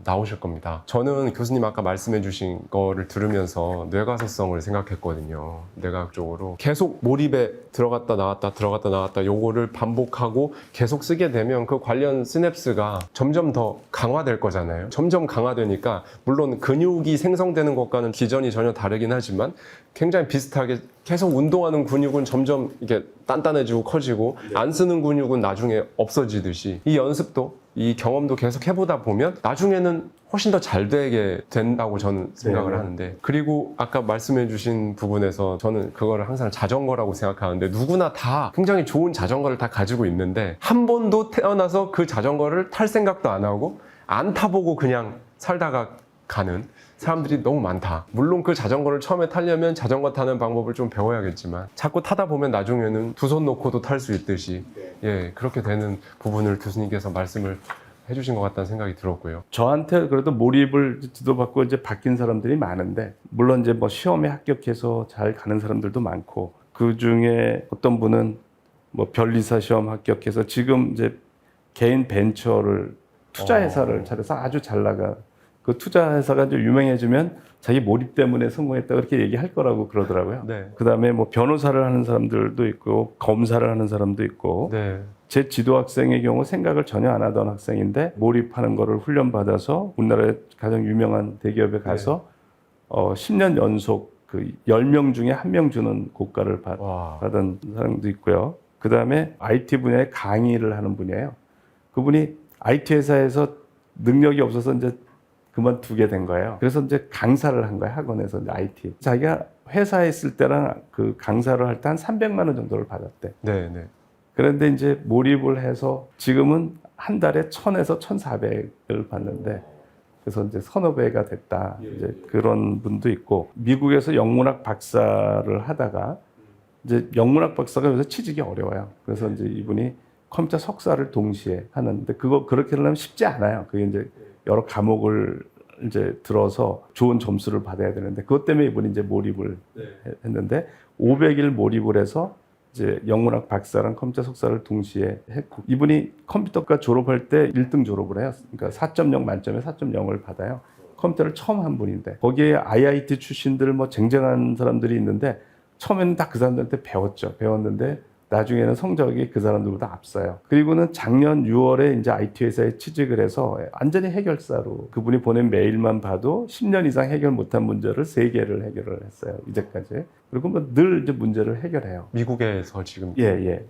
나오실 겁니다. 저는 교수님 아까 말씀해 주신 거를 들으면서 뇌가소성을 생각했거든요. 뇌과학 쪽으로 계속 몰입에 들어갔다 나왔다 요거를 반복하고 계속 쓰게 되면 그 관련 시냅스가 점점 더 강화될 거잖아요. 점점 강화되니까 물론 근육이 생성되는 것과는 기전이 전혀 다르긴 하지만 굉장히 비슷하게 계속 운동하는 근육은 점점 이게 단단해지고 커지고 안 쓰는 근육은 나중에 없어지듯이 이 연습도 이 경험도 계속 해보다 보면 나중에는 훨씬 더 잘 되게 된다고 저는 생각을 하는데 그리고 아까 말씀해 주신 부분에서 저는 그거를 항상 자전거라고 생각하는데 누구나 다 굉장히 좋은 자전거를 다 가지고 있는데 한 번도 태어나서 그 자전거를 탈 생각도 안 하고 안 타보고 그냥 살다가 가는 사람들이 너무 많다. 물론 그 자전거를 처음에 타려면 자전거 타는 방법을 좀 배워야겠지만 자꾸 타다 보면 나중에는 두 손 놓고도 탈 수 있듯이 예 그렇게 되는 부분을 교수님께서 말씀을 해주신 것 같다는 생각이 들었고요. 저한테 그래도 몰입을 지도받고 이제 바뀐 사람들이 많은데 물론 이제 뭐 시험에 합격해서 잘 가는 사람들도 많고 그 중에 어떤 분은 뭐 변리사 시험 합격해서 지금 이제 개인 벤처를 투자 회사를 차려서 아주 잘 나가. 그 투자 회사가 이제 유명해지면 자기 몰입 때문에 성공했다 그렇게 얘기할 거라고 그러더라고요. 네. 그다음에 뭐 변호사를 하는 사람들도 있고 검사를 하는 사람도 있고 네. 제 지도 학생의 경우 생각을 전혀 안 하던 학생인데 몰입하는 거를 훈련받아서 우리나라의 가장 유명한 대기업에 가서 10년 연속 그 10명 중에 1명 주는 고가를 받은 사람도 있고요. 그다음에 IT 분야에 강의를 하는 분이에요. 그분이 IT 회사에서 능력이 없어서 이제 그만두게 된 거예요. 그래서 이제 강사를 한 거예요. 학원에서 이제 IT. 자기가 회사에 있을 때랑 그 강사를 할 때 한 300만 원 정도를 받았대. 네, 네. 그런데 이제 몰입을 해서 지금은 한 달에 1,000에서 1,400을 받는데 그래서 이제 서너 배가 됐다. 이제 그런 분도 있고 미국에서 영문학 박사를 하다가 이제 영문학 박사가 요새 취직이 어려워요. 그래서 이제 이분이 컴퓨터 석사를 동시에 하는데 그렇게 하려면 쉽지 않아요. 그게 이제 여러 과목을 이제 들어서 좋은 점수를 받아야 되는데 그것 때문에 이분이 이제 몰입을 했는데 500일 몰입을 해서 이제 영문학 박사랑 컴퓨터 석사를 동시에 했고 이분이 컴퓨터과 졸업할 때 1등 졸업을 해요. 그러니까 4.0 만점에 4.0을 받아요. 컴퓨터를 처음 한 분인데 거기에 IIT 출신들 뭐 쟁쟁한 사람들이 있는데 처음에는 다 그 사람들한테 배웠는데 나중에는 성적이 그 사람들보다 앞서요. 그리고는 작년 6월에 이제 IT 회사에 취직을 해서 완전히 해결사로 그분이 보낸 메일만 봐도 10년 이상 해결 못한 문제를 3개를 해결을 했어요. 이제까지. 그리고 뭐 늘 이제 문제를 해결해요. 미국에서 지금 예.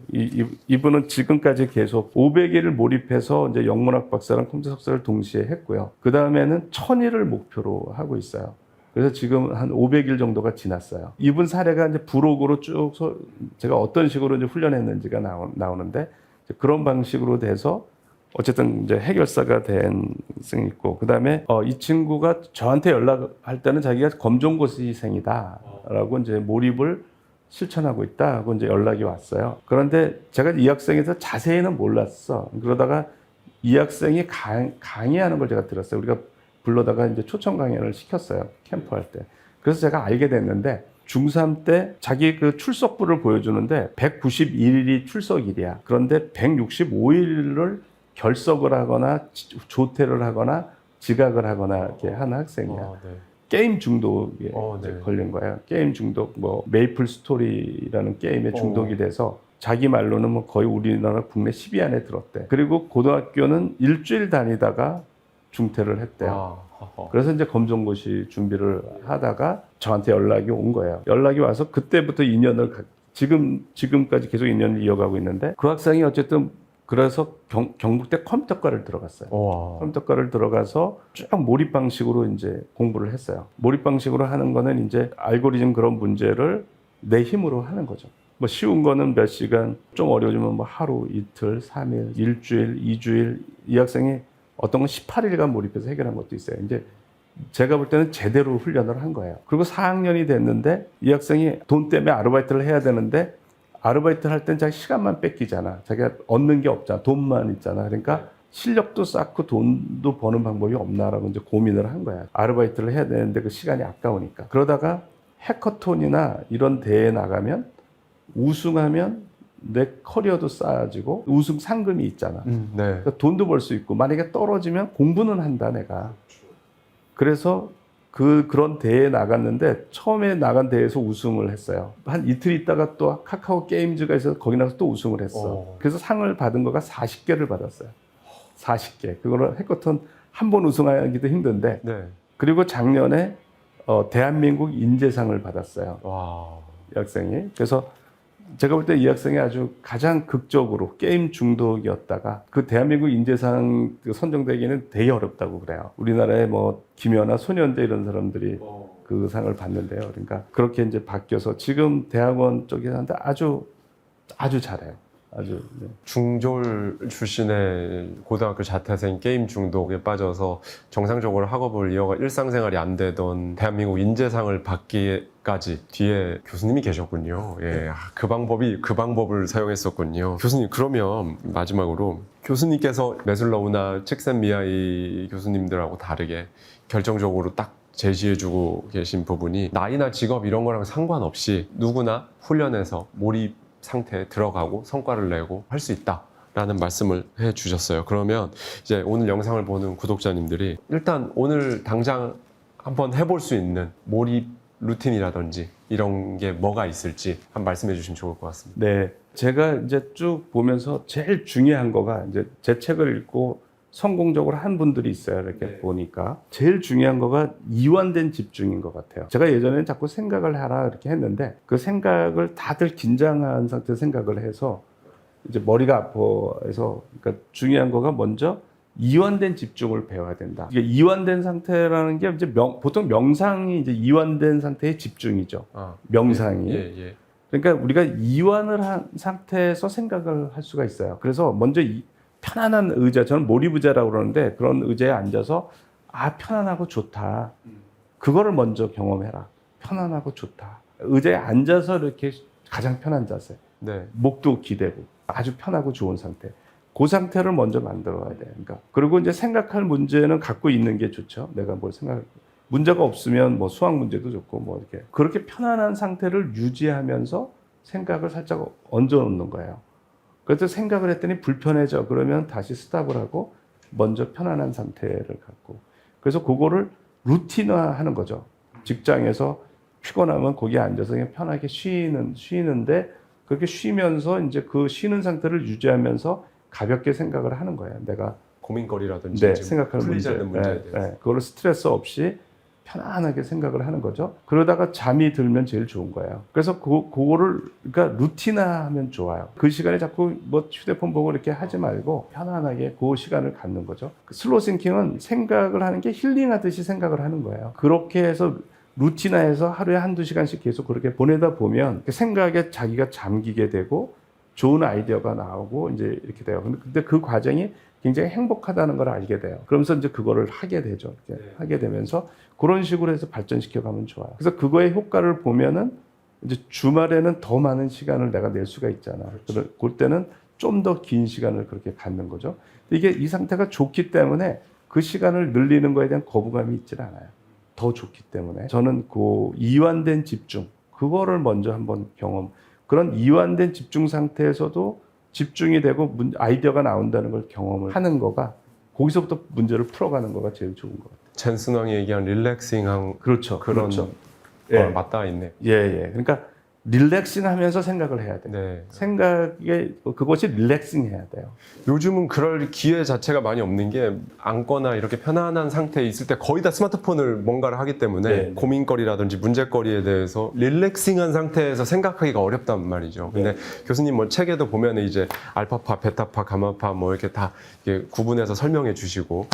이분은 지금까지 계속 500일을 몰입해서 이제 영문학 박사랑 컴퓨터 석사를 동시에 했고요. 그 다음에는 1000일을 목표로 하고 있어요. 그래서 지금 한 500일 정도가 지났어요. 이분 사례가 이제 부록으로 쭉 제가 어떤 식으로 이제 훈련했는지가 나오는데 그런 방식으로 돼서 어쨌든 이제 해결사가 된 학생이 있고 그다음에 이 친구가 저한테 연락할 때는 자기가 검정고시생이다라고 이제 몰입을 실천하고 있다 하고 이제 연락이 왔어요. 그런데 제가 이 학생에 대해서 자세히는 몰랐어. 그러다가 이 학생이 강의하는 걸 제가 들었어요. 우리가 불러다가 이제 초청 강연을 시켰어요. 캠프할 때. 그래서 제가 알게 됐는데 중3 때 자기 그 출석부를 보여주는데 191일이 출석일이야. 그런데 165일을 결석을 하거나 조퇴를 하거나 지각을 하거나 이렇게 하는 학생이야. 네. 게임 중독에 이제 네. 걸린 거예요. 게임 중독, 뭐 메이플 스토리라는 게임에 중독이 돼서 자기 말로는 뭐 거의 우리나라 국내 10위 안에 들었대. 그리고 고등학교는 일주일 다니다가 중퇴를 했대요. 그래서 이제 검정고시 준비를 하다가 저한테 연락이 온 거예요. 연락이 와서 그때부터 인연을 지금까지 계속 인연을 이어가고 있는데 그 학생이 어쨌든 그래서 경북대 컴퓨터과를 들어갔어요. 컴퓨터과를 들어가서 쭉 몰입 방식으로 이제 공부를 했어요. 몰입 방식으로 하는 거는 이제 알고리즘 그런 문제를 내 힘으로 하는 거죠. 뭐 쉬운 거는 몇 시간, 좀 어려워지면 뭐 하루, 이틀, 3일, 일주일, 2주일 이 학생이 어떤 건 18일간 몰입해서 해결한 것도 있어요. 이제 제가 볼 때는 제대로 훈련을 한 거예요. 그리고 4학년이 됐는데 이 학생이 돈 때문에 아르바이트를 해야 되는데 아르바이트를 할 땐 자기 시간만 뺏기잖아. 자기가 얻는 게 없잖아. 돈만 있잖아. 그러니까 실력도 쌓고 돈도 버는 방법이 없나라고 이제 고민을 한 거야. 아르바이트를 해야 되는데 그 시간이 아까우니까. 그러다가 해커톤이나 이런 대회에 나가면 우승하면 내 커리어도 쌓아지고 우승 상금이 있잖아. 네. 그러니까 돈도 벌 수 있고 만약에 떨어지면 공부는 한다 내가. 그래서 그런 대회에 나갔는데 처음에 나간 대회에서 우승을 했어요. 한 이틀 있다가 또 카카오 게임즈가 있어서 거기 나가서 또 우승을 했어. 그래서 상을 받은 거가 40개를 받았어요. 40개. 그거를 해커톤 한 번 우승하기도 힘든데. 네. 그리고 작년에 대한민국 인재상을 받았어요. 이 학생이. 그래서 제가 볼 때 이 학생이 아주 가장 극적으로 게임 중독이었다가 그 대한민국 인재상 선정되기는 되게 어렵다고 그래요. 우리나라에 뭐 김연아, 손현대 이런 사람들이 그 상을 받는데요. 그러니까 그렇게 이제 바뀌어서 지금 대학원 쪽에서 하는데 아주 잘해요. 아주. 네. 중졸 출신의 고등학교 자퇴생 게임 중독에 빠져서 정상적으로 학업을 이어가 일상생활이 안 되던 대한민국 인재상을 받기까지 뒤에 교수님이 계셨군요. 예, 그 방법을 사용했었군요. 교수님, 그러면 마지막으로 교수님께서 매슬로우나 칙센미하이 교수님들하고 다르게 결정적으로 딱 제시해주고 계신 부분이 나이나 직업 이런 거랑 상관없이 누구나 훈련해서 몰입 상태에 들어가고 성과를 내고 할 수 있다라는 말씀을 해주셨어요. 그러면 이제 오늘 영상을 보는 구독자님들이 일단 오늘 당장 한번 해볼 수 있는 몰입 루틴이라든지 이런 게 뭐가 있을지 한번 말씀해 주시면 좋을 것 같습니다. 네, 제가 이제 쭉 보면서 제일 중요한 거가 이제 제 책을 읽고 성공적으로 한 분들이 있어요. 이렇게 보니까 제일 중요한 거가 이완된 집중인 것 같아요. 제가 예전에는 자꾸 생각을 하라 이렇게 했는데 그 생각을 다들 긴장한 상태에서 생각을 해서 이제 머리가 아파해서 그러니까 중요한 거가 먼저 이완된 집중을 배워야 된다. 이게 이완된 상태라는 게 이제 보통 명상이 이제 이완된 상태의 집중이죠. 명상이. 그러니까 우리가 이완을 한 상태에서 생각을 할 수가 있어요. 그래서 먼저 편안한 의자, 저는 몰입의자라고 그러는데 그런 의자에 앉아서 편안하고 좋다. 그거를 먼저 경험해라. 편안하고 좋다. 의자에 앉아서 이렇게 가장 편한 자세. 네. 목도 기대고 아주 편하고 좋은 상태. 그 상태를 먼저 만들어야 돼. 그러니까 그리고 이제 생각할 문제는 갖고 있는 게 좋죠. 내가 뭘 생각할 문제가 없으면 뭐 수학 문제도 좋고 뭐 이렇게 그렇게 편안한 상태를 유지하면서 생각을 살짝 얹어 놓는 거예요. 그래서 생각을 했더니 불편해져. 그러면 다시 스탑을 하고 먼저 편안한 상태를 갖고. 그래서 그거를 루틴화하는 거죠. 직장에서 피곤하면 거기에 앉아서 그냥 편하게 쉬는데 그렇게 쉬면서 이제 그 쉬는 상태를 유지하면서 가볍게 생각을 하는 거예요. 내가 고민거리라든지 생각하는 풀리지 문제, 않는 문제에 대해서. 그거를 스트레스 없이 편안하게 생각을 하는 거죠. 그러다가 잠이 들면 제일 좋은 거예요. 그래서 그거를 그러니까 루틴화하면 좋아요. 그 시간에 자꾸 뭐 휴대폰 보고 이렇게 하지 말고 편안하게 그 시간을 갖는 거죠. 슬로우 싱킹은 생각을 하는 게 힐링하듯이 생각을 하는 거예요. 그렇게 해서 루틴화해서 하루에 한두 시간씩 계속 그렇게 보내다 보면 생각에 자기가 잠기게 되고 좋은 아이디어가 나오고 이제 이렇게 돼요. 근데 그 과정이 굉장히 행복하다는 걸 알게 돼요. 그러면서 이제 그거를 하게 되죠. 하게 되면서 그런 식으로 해서 발전시켜 가면 좋아요. 그래서 그거의 효과를 보면은 이제 주말에는 더 많은 시간을 내가 낼 수가 있잖아. 그렇죠. 그럴 때는 좀 더 긴 시간을 그렇게 갖는 거죠. 이게 이 상태가 좋기 때문에 그 시간을 늘리는 거에 대한 거부감이 있질 않아요. 더 좋기 때문에. 저는 그 이완된 집중, 그거를 먼저 한번 그런 이완된 집중 상태에서도 집중이 되고 아이디어가 나온다는 걸 경험을 하는 거가 거기서부터 문제를 풀어가는 거가 제일 좋은 것 같아요. 젠슨왕이 얘기한 릴렉싱한 그렇죠. 그런 그렇죠. 걸 예. 맞닿아 있네. 예, 예. 그러니까 릴렉싱하면서 생각을 해야 돼요. 네. 생각에 그것이 릴렉싱해야 돼요. 요즘은 그럴 기회 자체가 많이 없는 게 앉거나 이렇게 편안한 상태에 있을 때 거의 다 스마트폰을 뭔가를 하기 때문에 네, 네. 고민거리라든지 문제거리에 대해서 릴렉싱한 상태에서 생각하기가 어렵단 말이죠. 근데 교수님 뭐 책에도 보면 이제 알파파, 베타파, 가마파 뭐 이렇게 다 이렇게 구분해서 설명해 주시고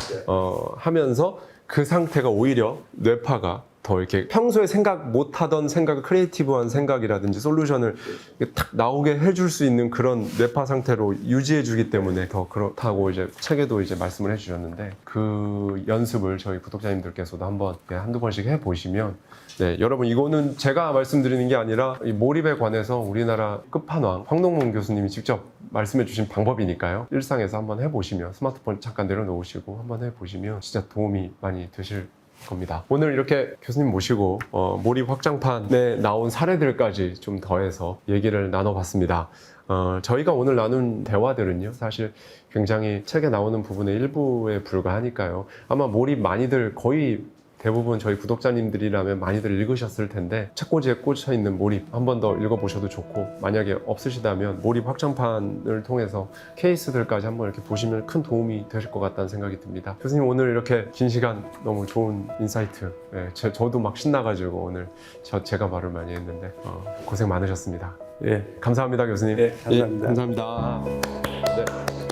하면서 그 상태가 오히려 뇌파가 더 이렇게 평소에 생각 못하던 생각을 크리에이티브한 생각이라든지 솔루션을 이렇게 탁 나오게 해줄 수 있는 그런 뇌파 상태로 유지해 주기 때문에 더 그렇다고 이제 책에도 이제 말씀을 해주셨는데 그 연습을 저희 구독자님들께서도 한번 한두 번씩 해보시면 네, 여러분 이거는 제가 말씀드리는 게 아니라 이 몰입에 관해서 우리나라 끝판왕 황동문 교수님이 직접 말씀해 주신 방법이니까요. 일상에서 한번 해보시면 스마트폰 잠깐 내려놓으시고 한번 해보시면 진짜 도움이 많이 되실 겁니다. 오늘 이렇게 교수님 모시고 몰입 확장판에 나온 사례들까지 좀 더해서 얘기를 나눠봤습니다. 저희가 오늘 나눈 대화들은요 사실 굉장히 책에 나오는 부분의 일부에 불과하니까요. 아마 몰입 많이들 거의 대부분 저희 구독자님들이라면 많이들 읽으셨을 텐데 책꽂이에 꽂혀 있는 몰입 한 번 더 읽어보셔도 좋고, 만약에 없으시다면 몰입 확장판을 통해서 케이스들까지 한번 이렇게 보시면 큰 도움이 되실 것 같다는 생각이 듭니다. 교수님 오늘 이렇게 긴 시간 너무 좋은 인사이트, 저도 막 신나가지고 오늘 제가 말을 많이 했는데 고생 많으셨습니다. 예. 감사합니다 교수님. 예, 감사합니다. 감사합니다. 네.